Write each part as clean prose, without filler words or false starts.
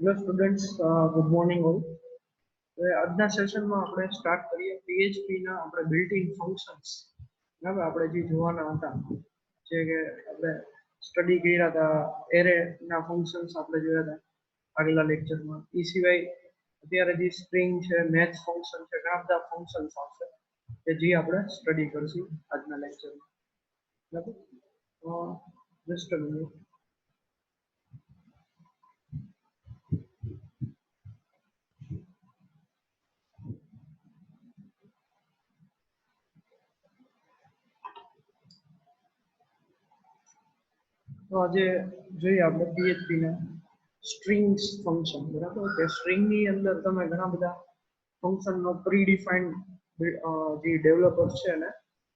Hello students, good morning all. હવે આજના સેશનમાં આપણે સ્ટાર્ટ કરીએ PHP ના આપણે બિલ્ટ-ઇન ફંક્શન્સ. બરાબર, આપણે જે જોવાના હતા જે કે આપણે સ્ટડી કર્યા હતા એરે ના ફંક્શન્સ આપણે જોયા હતા આગલા લેક્ચરમાં. એ સિવાય અત્યારે જે સ્ટ્રિંગ છે, મેથ ફંક્શન છે, ઘણા બધા ફંક્શન્સ આવશે કે જે આપણે સ્ટડી કરશું આજના લેક્ચરમાં. બરાબર, જસ્ટ અ મિનિટ. તો આજે જોઈએ આપણે PHP ના સ્ટ્રિંગ્સ ફંક્શન. બરાબર, કે સ્ટ્રિંગ ની અંદર તમે ઘણા બધા ફંક્શન નો પ્રીડિફાઇન્ડ જે ડેવલપર્સ છે ને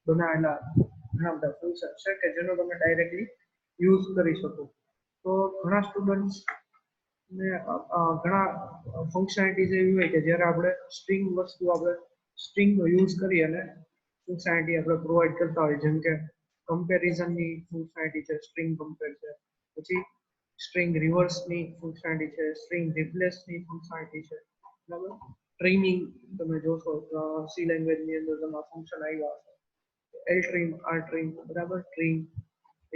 બનાવેલા ઘણા બધા ફંક્શન છે કે જેનો તમે ડાયરેક્ટલી યુઝ કરી શકો. તો ઘણા સ્ટુડન્ટ્સ ને ઘણા ફંક્શનાલિટીઝ એવી હોય કે જ્યારે આપણે સ્ટ્રિંગ વસ્તુ આપણે સ્ટ્રિંગનો યુઝ કરી અને ફંક્શનાલિટી આપણે પ્રોવાઈડ કરતા હોય, જેમ કે કમ્પેરિઝનની ફંક્શનાલિટી છે, સ્ટ્રિંગ કમ્પેર છે, પછી સ્ટ્રિંગ રિવર્સની ફંક્શનાલિટી છે, સ્ટ્રિંગ રિપ્લેસની ફંક્શનાલિટી છે. બરાબર, ટ્રેનિંગ તમે જોશો સી લેંગ્વેજની અંદર તમે ફંક્શન આવ્યા હશે, એલ ટ્રીમ, આર ટ્રીમ, બરાબર, ટ્રીમ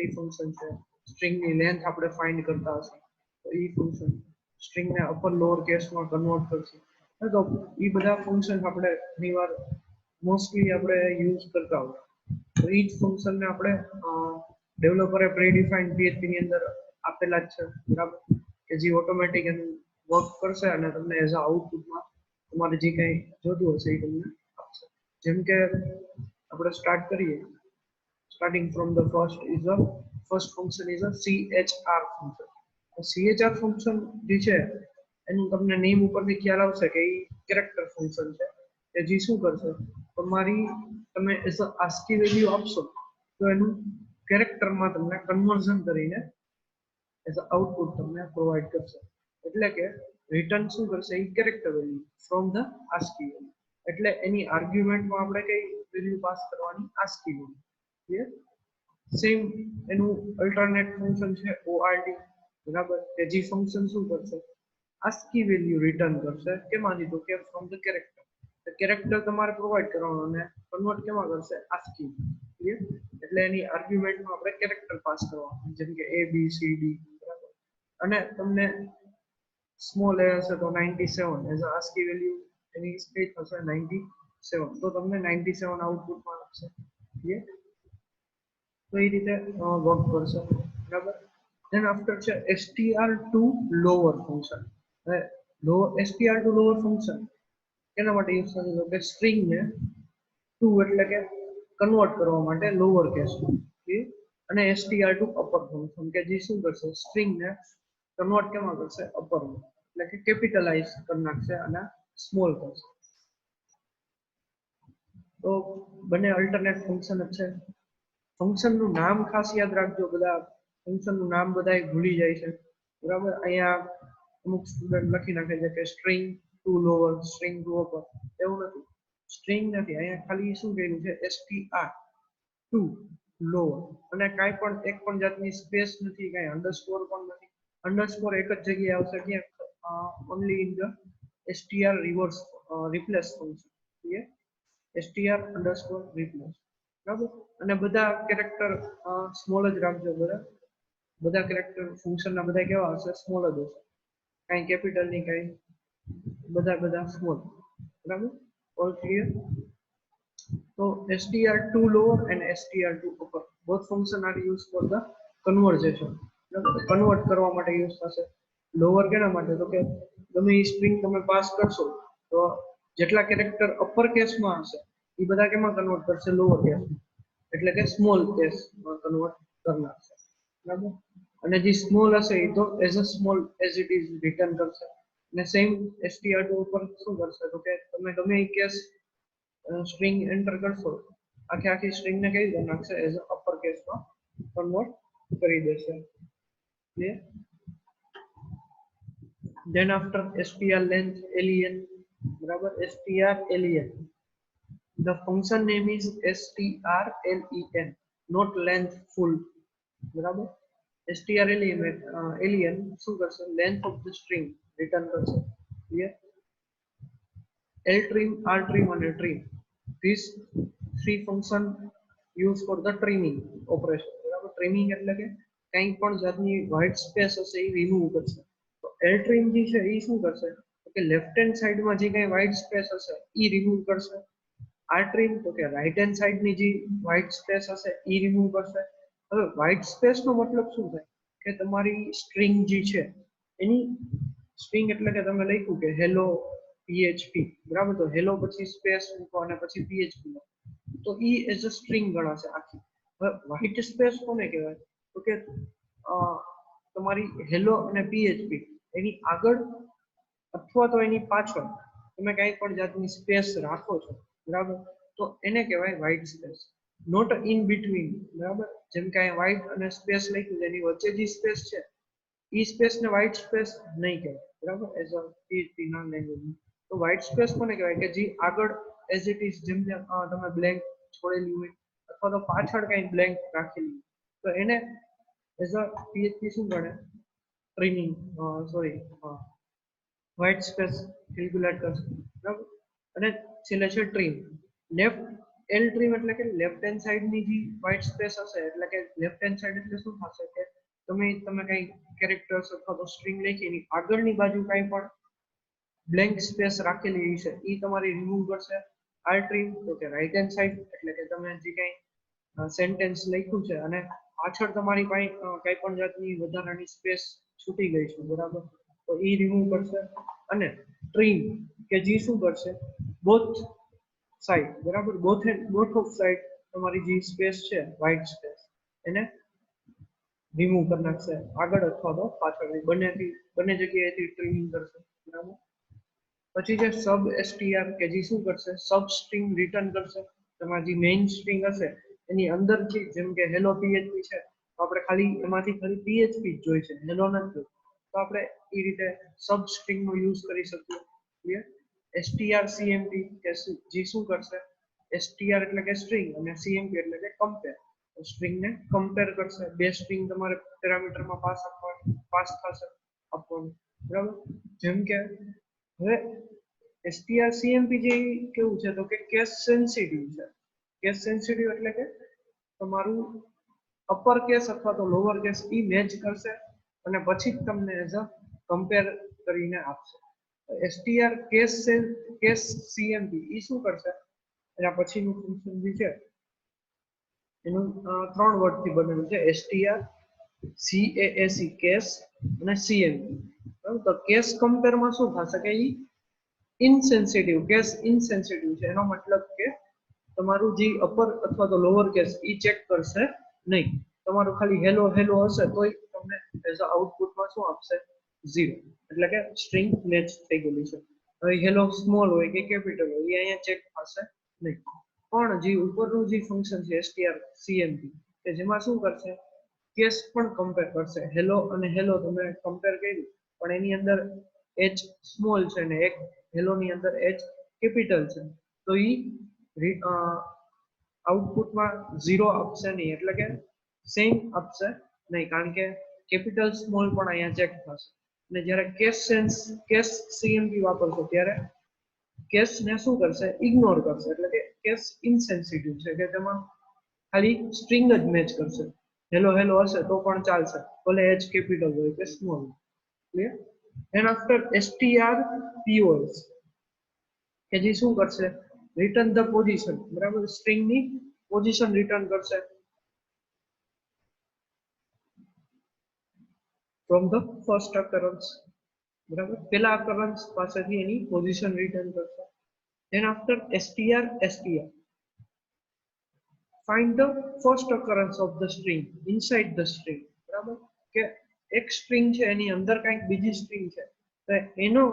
એ ફંક્શન છે. સ્ટ્રિંગની લેન્થ આપણે ફાઇન્ડ કરતા હશે તો એ ફંક્શન સ્ટ્રિંગને અપર લોઅર કેસમાં કન્વર્ટ કરશે. તો એ બધા ફંક્શન આપણે ઘણીવાર મોસ્ટલી આપણે યુઝ કરતા હોય. તો એ જ ફંક્શનને આપણે ડેવલપરે પ્રીડિફાઇન PHP ની અંદર આપેલા જ છે. બરાબર, કે જે ઓટોમેટિક એનું વર્ક કરશે અને તમને એઝ અ આઉટપુટમાં તમારે જે કંઈ જોતું હશે એ તમને આપશે. જેમ કે આપણે સ્ટાર્ટ કરીએ, starting from the first function is a CHR function. CHR function જે છે એનું તમને નેમ ઉપરથી ખ્યાલ આવશે કે એ કેરેક્ટર ફંક્શન છે કે જે શું કરશે, તમારી તમે એઝ અ ASCII વેલ્યુ આપશો તો એનું કેરેક્ટરમાં તમને કન્વર્ઝન કરીને એઝ અ આઉટપુટ તમને પ્રોવાઈડ કરશે. એટલે કે રિટર્ન શું કરશે, એ character value from the ASCII value. એટલે એની આર્ગ્યુમેન્ટમાં આપણે કઈ વેલ્યુ પાસ કરવાની, ASCII વેલ્યુ. ક્લિયર? સેમ એનું અલ્ટરનેટ ફંક્શન છે ORD. બરાબર, કે જે ફંક્શન શું કરશે, ASCII વેલ્યુ રિટર્ન કરશે. કેમાંથી? તો કે ફ્રોમ ધ કેરેક્ટર. કેરેક્ટર તમારે પ્રોવાઈડ કરવાનો અને કન્વર્ટ કેમાં કરશે, ASCII. ક્લિયર? એટલે એની આર્ગ્યુમેન્ટમાં આપણે કેરેક્ટર પાસ કરવાનું, જેમ કે ABCD. બરાબર, અને તમને સ્મોલ એ હશે તો 97 as a ASCII value any space હશે 97, તો તમને 97 આઉટપુટમાં આપશે. ક્લિયર? તો એ રીતે વર્ક કરશે. બરાબર, then after છે str to lower function. હવે str to lower function કેના માટે યુઝ થશે, તો કે સ્ટ્રિંગ ને ટુ એટલે કે કન્વર્ટ કરવા માટે લોઅર કેસમાં, અને str to upper function કે જે શું કરશે, સ્ટ્રિંગ ને કન્વર્ટ કેમાં કરશે, અપરમાં, એટલે કે કેપિટલાઇઝ કરી નાખશે અને સ્મોલ કરશે. તો બંને અલ્ટરનેટ ફંક્શન જ છે. ફંક્શન નું નામ ખાસ યાદ રાખજો. બધા ફંક્શન નું નામ બધા ભૂલી જાય છે. બરાબર, અહીંયા અમુક સ્ટુડન્ટ લખી નાખે છે કે string to lower, string to upper. એવું નથી, સ્ટ્રિંગ નથી, અહીંયા ખાલી શું કહ્યું છે, str ટુ લોઅર, અને કાંઈ પણ એક પણ જાતની સ્પેસ નથી, કાંઈ અંડરસ્કોર પણ નથી. અંડરસ્કોર એક જ જગ્યાએ આવશે, ક્યાં, only in the str reverse replace function. Clear? str underscore replace. બરાબર, અને બધા કેરેક્ટર સ્મોલ જ રાખજો. બધા કેરેક્ટર ફંક્શનના બધા કેવા હશે, સ્મોલ જ હશે, કાંઈ કેપિટલ નહીં, કાંઈ બધા સ્મોલ. બરાબર, ઓલ ક્લિયર? તો str to lower and str to upper both function are used for the conversation. Convert કરવા માટે યુઝ થશે. લોઅર કેના માટે, તો કે ગમે એ સ્ટ્રિંગ તમે પાસ કરશો તો જેટલા કેરેક્ટર અપર કેસમાં હશે એ બધા કેમાં કન્વર્ટ કરશે, લોઅર કેસમાં, એટલે કે સ્મોલ કેસમાં કન્વર્ટ કરનાર છે. બરાબર, અને જે સ્મોલ હશે એ તો as a small as it is return કરશે. અને સેમ str2 ઉપર શું કરશે, તો કે તમે ગમે એ કેસ સ્ટ્રિંગ એન્ટર કરશો, આખી સ્ટ્રિંગને કઈ કરી નાખશે, એઝ અ અપર કેસમાં કન્વર્ટ કરી દેશે. Clear? then after str length len. બરાબર, str len, the function name is strlen, not length full. બરાબર, strlen શું કરશે, length of the string return કરશે. ક્લિયર? ltrim, rtrim અને trim, these three function used for the trimming operation. બરાબર, trimming એટલે કે કંઈ પણ જાતની white space હશે એ remove કરશે. તો ltrim જે છે એ શું કરશે કે લેફ્ટ હેન્ડ સાઈડમાં જે કંઈ white space હશે એ remove કરશે. rtrim તો કે રાઈટ હેન્ડ સાઈડની જે white space હશે એ remove કરશે. હવે white space નો મતલબ શું થાય કે તમારી સ્ટ્રિંગ જે છે એની સ્ટ્રિંગ એટલે કે તમે લખ્યું કે હેલો PHP, બરાબર, તો હેલો પછી સ્પેસ મૂકો અને પછી PHP તો ઈ એઝ અ સ્ટ્રિંગ ગણાશે આખી. હવે વ્હાઇટ સ્પેસ કોને કહેવાય તો કે તમારી હેલો અને PHP એની આગળ અથવા તો એની પાછળ તમે કંઈ પણ જાતની સ્પેસ રાખો છો, બરાબર, તો એને કહેવાય white space. Not in between, બરાબર, જેમ કે અહીંયા વ્હાઇટ અને સ્પેસ લખ્યું છે એની વચ્ચે જે સ્પેસ છે એ સ્પેસ ને વ્હાઇટ સ્પેસ નહીં કહેવાય, બરાબર, એઝ અ PHP ના લેંગ્વેજ. તો વ્હાઇટ સ્પેસ કોને કહેવાય કે જે આગળ એઝ ઇટ ઇઝ જેમ તમે બ્લેન્ક છોડેલી હોય અથવા તો પાછળ કંઈ બ્લેન્ક રાખેલી તો એને એઝ અ PHP શું ગણે ટ્રીમિંગ વ્હાઇટ સ્પેસ કેલ્ક્યુલેટ કરશે, બરાબર. અને છેલ્લે છે ટ્રીમ. લેફ્ટ એલ ટ્રીમ એટલે કે લેફ્ટ હેન્ડ સાઈડની જે વ્હાઇટ સ્પેસ હશે એટલે કે લેફ્ટ હેન્ડ સાઈડ એટલે શું થશે કે તમે કંઈ કેરેક્ટર્સ અથવા તો સ્ટ્રિંગ લખી એની આગળની બાજુ કંઈ પણ બ્લેન્ક સ્પેસ રાખેલી છે એ તમારી રિમૂવ કરશે. આર ટ્રીમ તો કે રાઈટ હેન્ડ સાઈડ એટલે કે તમે જે કંઈ સેન્ટેન્સ લખ્યું છે અને પાછળ તમારી પાસે કંઈ પણ જાતની વધારાની સ્પેસ છૂટી ગઈ છે, બરાબર, તો એ રિમૂવ કરશે. અને ટ્રીમ કે જે શું કરશે બોથ સાઈડ, બરાબર, બોથ ઓફ સાઈડ તમારી જે સ્પેસ છે વ્હાઇટ સ્પેસ એને રિમૂવ કરી નાખશે આગળ અથવા તો પાછળ બંને જગ્યાએથી ટ્રીમિંગ કરશે, બરાબર. પછી જે સબ str કે જે શું કરશે સબ સ્ટ્રિંગ રિટર્ન કરશે. તમારી જે મેઇન સ્ટ્રિંગ હશે એની અંદર જેમ કે હેલો PHP છે તો આપણે ખાલી એમાંથી ખાલી PHP જ જોઈ છે, હેલો નથી, તો આપણે એ રીતે સબ સ્ટ્રિંગ નો યુઝ કરી શકીએ. ક્લિયર? strcmp કે જે શું કરશે str એટલે કે સ્ટ્રિંગ અને cmp એટલે કે કમ્પેર, સ્ટ્રિંગ ને કમ્પેર કરશે. બે સ્ટ્રિંગ તમારે પેરામીટરમાં પાસ થશે આપવાનું, બરાબર. જેમ કે હવે strcmp જે કેવું છે તો કે કેસ સેન્સિટિવ છે. કેસ સેન્સિટિવ એટલે કે તમારું અપર કેસ અથવા તો લોઅર કેસ ઈ મેચ કરશે અને પછી જ તમને એઝ અ કમ્પેર કરીને આપશે. str કેસ cmp ઈ શું કરશે એના પછીનું ફંક્શન જે છે એનું 3 વર્ડથી બનેલું છે str CASE કેસ અને cmp, બરાબર. તો કેસ કમ્પેરમાં શું થશે કે ઈ ઇનસેન્સિટિવ કેસ ઇનસેન્સિટિવ છે, એનો મતલબ કે તમારું જે અપર અથવા તો લોઅર કેસ ઈ ચેક કરશે નહીં. તમારું ખાલી હેલો હેલો હશે તોય તમને એઝ અ આઉટપુટમાં શું આપશે 0, એટલે કે સ્ટ્રિંગ મેચ થઈ ગયેલી છે. હવે હેલો સ્મોલ હોય કે કેપિટલ હોય એ અહીંયા ચેક થશે નહીં. પણ જે ઉપરનું જે ફંક્શન છે str cmp કે જેમાં શું કરશે કેસ પણ કમ્પેર કરશે. હેલો અને હેલો તમે કમ્પેર કર્યું પણ એની અંદર h સ્મોલ છે ને એક હેલો ની અંદર h કેપિટલ છે તો ઈ આઉટપુટમાં 0 આપશે નહીં, એટલે કે સેમ આપશે નહીં, કારણ કે કેપિટલ સ્મોલ પણ અહીંયા ચેક થશે. અને જ્યારે કેસ cmp વાપરશો ત્યારે કેસ ને શું કરશે ઇગ્નોર કરશે, એટલે કે કેસ ઇનસેન્સિટિવ છે કે તેમાં ખાલી સ્ટ્રિંગ જ મેચ કરશે. હેલો હેલો હશે તો પણ ચાલશે ભલે h કેપિટલ હોય કે small. Clear? then after strpos કે જે શું કરશે રિટર્ન ધ પોઝિશન, બરાબર, સ્ટ્રિંગ ની પોઝિશન રિટર્ન કરશે from the first occurrence, બરાબર, પેલા occurrence પાસેથી એની પોઝિશન રિટર્ન કરશે. then after str find the first occurrence of the string inside the string, બરાબર, કે એક સ્ટ્રિંગ છે એની અંદર કંઈક બીજી સ્ટ્રિંગ છે તો એનો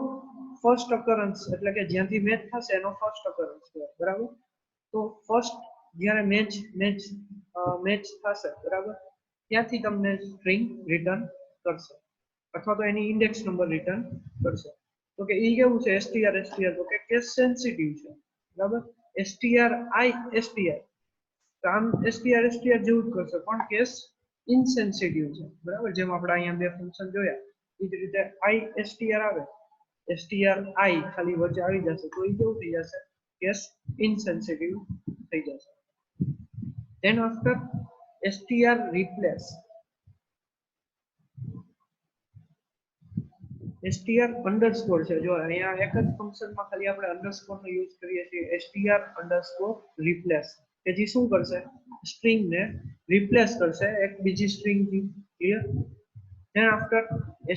ફર્સ્ટ occurrence એટલે કે જ્યાંથી મેચ થશે એનો ફર્સ્ટ occurrence કહેવાય, બરાબર. તો ફર્સ્ટ જ્યારે મેચ થશે, બરાબર, ત્યાંથી તમને સ્ટ્રિંગ રિટર્ન કરશે અથવા તો એની ઇન્ડેક્સ નંબર રિટર્ન કરશે. તો કે ઈ કેવું છે str તો કે કેસ સેન્સિટિવ છે, બરાબર. str કામ str જેવું જ કરશે પણ કેસ ઇનસેન્સિટિવ છે, બરાબર. જેમ આપણે અહીંયા બે ફંક્શન જોયા એ જ રીતે આઈ str આવે, str આઈ ખાલી વચ્ચે આવી જશે તો એ કેવું થઈ જશે, કેસ ઇનસેન્સિટિવ થઈ જશે. then after str replace, str underscore છે, જો અહીંયા એક જ ફંક્શનમાં ખાલી આપણે અંડરસ્કોર નો યુઝ કરીએ છીએ, str અંડરસ્કોર રિપ્લેસ, કે જે શું કરશે, સ્ટ્રિંગ ને રિપ્લેસ કરશે એક બીજી સ્ટ્રિંગ થી. Clear? then after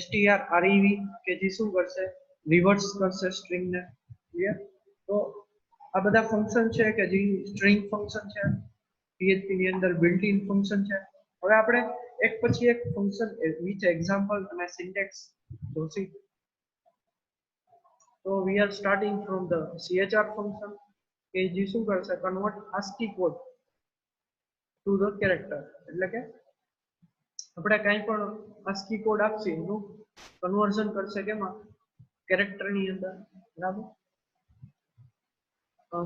str rev, કે જે શું કરશે, રિવર્સ કરશે સ્ટ્રિંગ ને. ક્લિયર? તો આ બધા ફંક્શન છે કે જે સ્ટ્રિંગ ફંક્શન છે, PHP ની અંદર બિલ્ટ ઇન ફંક્શન છે. હવે આપણે એક પછી એક ફંક્શન વિચ એક્ઝામ્પલ અને syntax Joshi. So we are starting from the chr function, કે જે શું કરશે, convert ASCII code to the character, એટલે કે આપણે કંઈ પણ ASCII કોડ આપશે એનું કન્વર્ઝન કરશે કેમાં, કેરેક્ટર ની અંદર. બરાબર?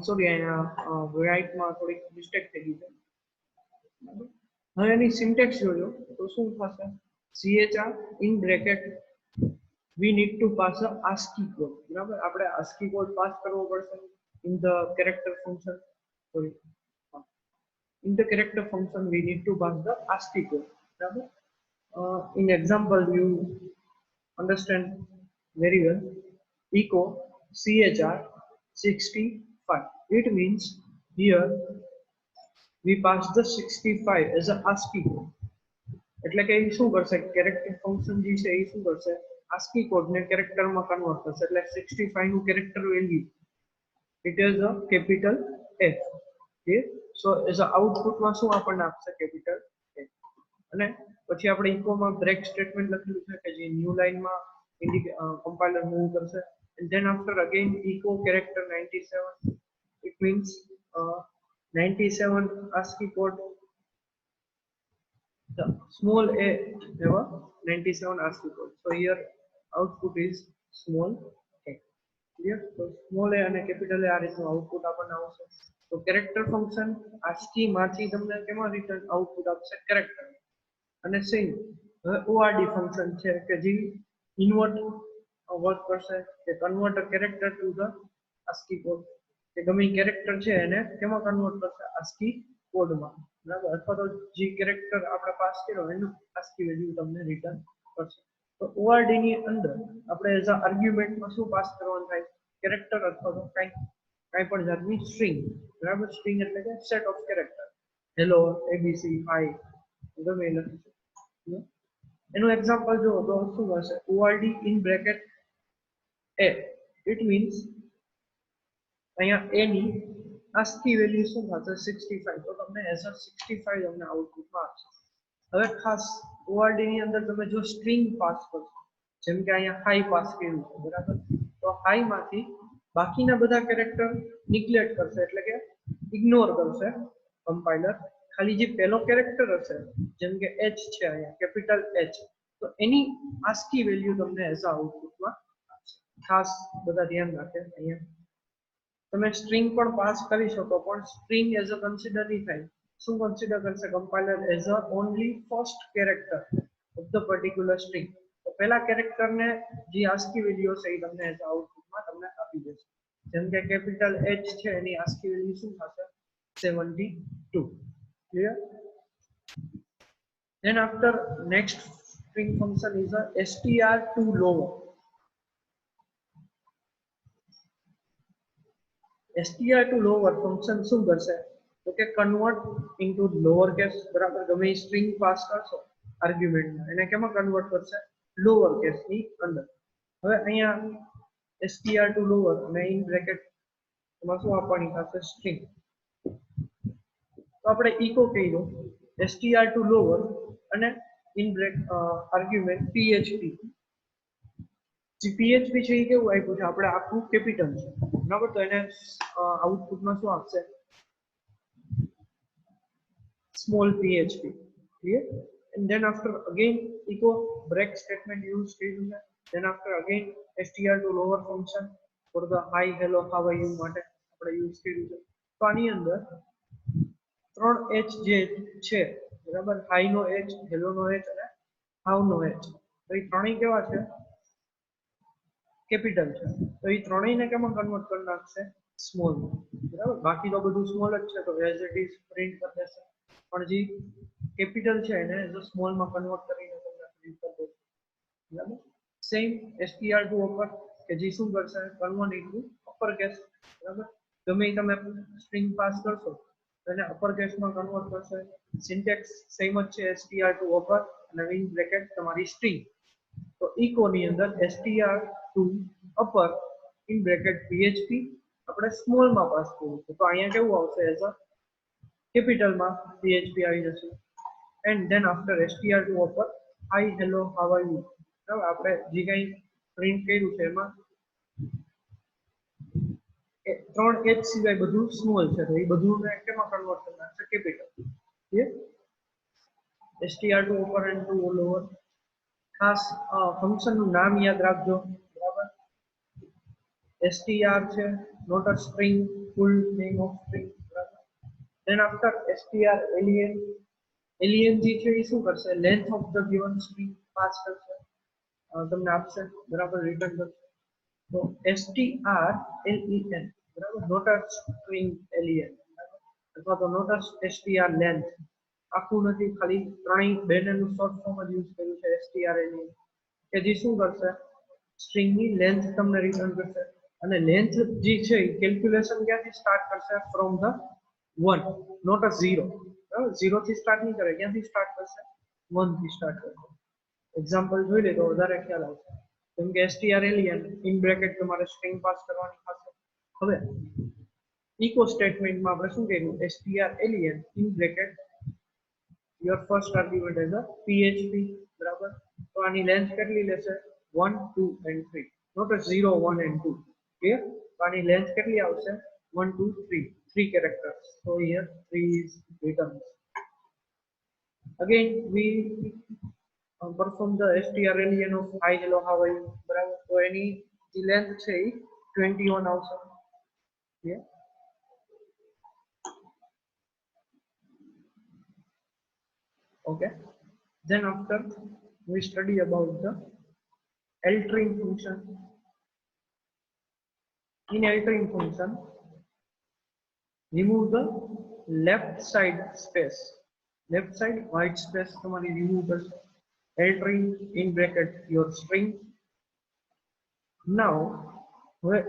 સોરી, અહીંયા રાઈટમાં થોડીક મિસ્ટેક થઈ ગઈ છે. હવે એની સિન્ટેક્સ જોજો તો શું થશે, chr in bracket we need to pass a ASCII code. બરાબર? આપણે ASCII code પાસ કરવો પડશે in the character function. Sorry, in the character function we need to pass the ASCII code. બરાબર? In example you understand very well. Echo chr 65. It means here we pass the 65 as a ASCII code. એટલે કે એ શું કરશે, character function જે છે એ શું કરશે, ASCII code ને કેરેક્ટરમાં કન્વર્ટ કરશે. એટલે 65 નું character value it is a capital F. Okay, so as a આઉટપુટમાં શું આપણને આપશે, કેપિટલ F. અને પછી આપણે ઇકોમાં બ્રેક સ્ટેટમેન્ટ લખેલું છે કે જે ન્યૂ લાઇનમાં કમ્પાઇલર મૂવ કરશે. and then after again echo character 97, it means 97 ASCII code, the small a have a 97 ASCII code. So here output is small a. Clear? So small a અને capital A આ રીતનું output આપણને આવશે. તો character function ASCII માંથી તમને કેમાં return output આપશે, કેરેક્ટર. અને સેમ હવે ORD ફંક્શન છે કે જે ઇન્વર્ટ વર્ક કરશે, કે convert a character to the ASCII code, કે ગમે કેરેક્ટર છે એને કેમાં કન્વર્ટ કરશે, ASCII કોડમાં. બરાબર? અથવા તો જે કેરેક્ટર આપણે પાસ કર્યો એનું ASCII વેલ્યુ તમને રિટર્ન કરશે. તો ORD ની અંદર આપણે એઝ અ આર્ગ્યુમેન્ટમાં શું પાસ કરવાનું થાય, કેરેક્ટર અથવા તો કાંઈ પણ જાતની સ્ટ્રિંગ. બરાબર? સ્ટ્રિંગ એટલે કે set of character, hello, ABC, high, ગમે એ લખી શકો. એનું એક્ઝામ્પલ જો તો શું હશે, ORD in bracket a, it means અહીંયા a ની ASCII વેલ્યુ શું થશે, 65. તો તમને એઝ અ 65 તમને આઉટપુટમાં આપશે. હવે ખાસ ORD ની અંદર તમે જો સ્ટ્રિંગ પાસ કરશો, જેમ કે અહીંયા હાઈ પાસ કર્યું છે, બરાબર, તો હાઈ માંથી બાકીના બધા કેરેક્ટર નિગ્લેક્ટ કરશે, એટલે કે ઇગ્નોર કરશે કમ્પાઇલર. ખાલી જે પહેલો કેરેક્ટર હશે, જેમ કે h છે અહીંયા કેપિટલ H, તો એની ASCII વેલ્યુ તમને એઝ અ આઉટપુટમાં આપશે. ખાસ બધા ધ્યાન રાખે. અહીંયા તમે સ્ટ્રિંગ પણ પાસ કરી શકો, પણ સ્ટ્રિંગ એઝ અ કન્સિડર નહીં થાય. શું કન્સિડર કરશે compiler, as a only first character of the particular string. તો પહેલા કેરેક્ટરને જે ASCII વેલ્યુ હશે એ તમને એઝ અ આઉટપુટમાં તમને આપી દેશે. જેમ કે કેપિટલ H છે એની ASCII વેલ્યુ શું થશે, 72. Clear? Then after next string function is a str to lower. str to lower function શું કરશે, તો કે કન્વર્ટ ઇનટુ લોઅર કેસ. બરાબર? ગમે સ્ટ્રિંગ પાસ કરશો આર્ગ્યુમેન્ટમાં, એને કેમાં કન્વર્ટ કરશે, લોઅર કેસ ની અંદર. હવે અહીંયા str to lower અને ઇન બ્રેકેટ એમાં શું આપવાની થશે, સ્ટ્રિંગ. તો આપણે ઇકો કહી દો str to lower અને ઇન બ્રેક આર્ગ્યુમેન્ટ php. જે PHP છે એ કેવું આપ્યું છે, આપણે આખું કેપિટલ છે, બરાબર, તો એને આઉટપુટમાં શું આપશે, small PHP. Clear? And then after again echo break statement use કર્યું છે. then after again str to lower function for the hi hello how are you માટે આપણે યુઝ કર્યું છે. તો આની અંદર 3 h જે છે, બરાબર, હાઈ નો h, હેલો નો h અને હાઉ નો h, તો એ ત્રણેય કેવા છે? કેપિટલ છે. તો એ ત્રણેયને કેમાં કન્વર્ટ કરી નાખશે? સ્મોલ. બરાબર, બાકી તો બધું સ્મોલ જ છે, તો એઝ ઇટ ઇઝ પ્રિન્ટ કરી દેશે. પણ જે કેપિટલ છે એને જો સ્મોલમાં કન્વર્ટ કરીને તમને પ્રિન્ટ કરી દેશે. બરાબર, સેમ str2 upper કે જે શું કરશે? Convert into upper case. બરાબર, ગમે તમે સ્ટ્રિંગ પાસ કરશો તો એને અપર કેસમાં કન્વર્ટ કરશે. સિન્ટેક્સ સેમ જ છે, str2 upper અને ઇન બ્રેકેટ તમારી સ્ટ્રિંગ. તો ઇકોની અંદર str2 upper in bracket php આપણે સ્મોલમાં પાસ કર્યું છે, તો અહીંયા કેવું આવશે? એઝ અ કેપિટલમાં php આવી જશે. And then after str2 upper hi hello how are you. બરાબર, આપણે જે કંઈ પ્રિન્ટ કર્યું છે એમાં 3 h સિવાય બધું સ્મોલ છે, તો એ બધું કેમાં કન્વર્ટ કરી નાખશે? Capital. Clear? str2 upper and to lower. ખાસ ફંક્શનનું નામ યાદ રાખજો. બરાબર, str છે, not a string, full name of string. બરાબર, then after str len, len જે છે એ શું કરશે? length of the given string pass કરશે, તમને આપશે. બરાબર, રિટર્ન કરશે. તો str len, બરાબર, not a string len અથવા તો not a str length. આખું નથી, ખાલી ત્રણેય બેનેનું શોર્ટ ફોર્મ જ યુઝ કર્યું છે str len, કે જે શું કરશે? સ્ટ્રિંગની લેન્થ તમને રિટર્ન કરશે. અને લેન્થ જે છે એ કેલ્ક્યુલેશન ક્યાંથી સ્ટાર્ટ કરશે? From the 1, not a 0. બરાબર, 0 થી સ્ટાર્ટ નહીં કરે, ક્યાંથી સ્ટાર્ટ કરશે? 1 થી સ્ટાર્ટ કરશે. એક્ઝામ્પલ જોઈ લે તો વધારે ખ્યાલ આવશે. જેમ કે str len ઇન બ્રેકેટ તમારે સ્ટ્રિંગ પાસ કરવાની થશે. હવે ઇકો સ્ટેટમેન્ટમાં આપણે શું કર્યું? str len in bracket your first argument as a php. બરાબર, તો આની લેન્થ કેટલી લેશે? 1 2 and 3, not a 0 1 and 2. clear? તો આની લેન્થ કેટલી આવશે? 1 2 3, 3 characters. So here 3 is written. Again we perform the strlen of hi hello how are you. બરાબર, તો એની જે લેન્થ છે એ 21 આવશે. clear? Okay, then after we study about the ltrim function. In ltrim function, remove the left side space, left side white space તમારી remove કરશે. ltrim in bracket your string. Now હવે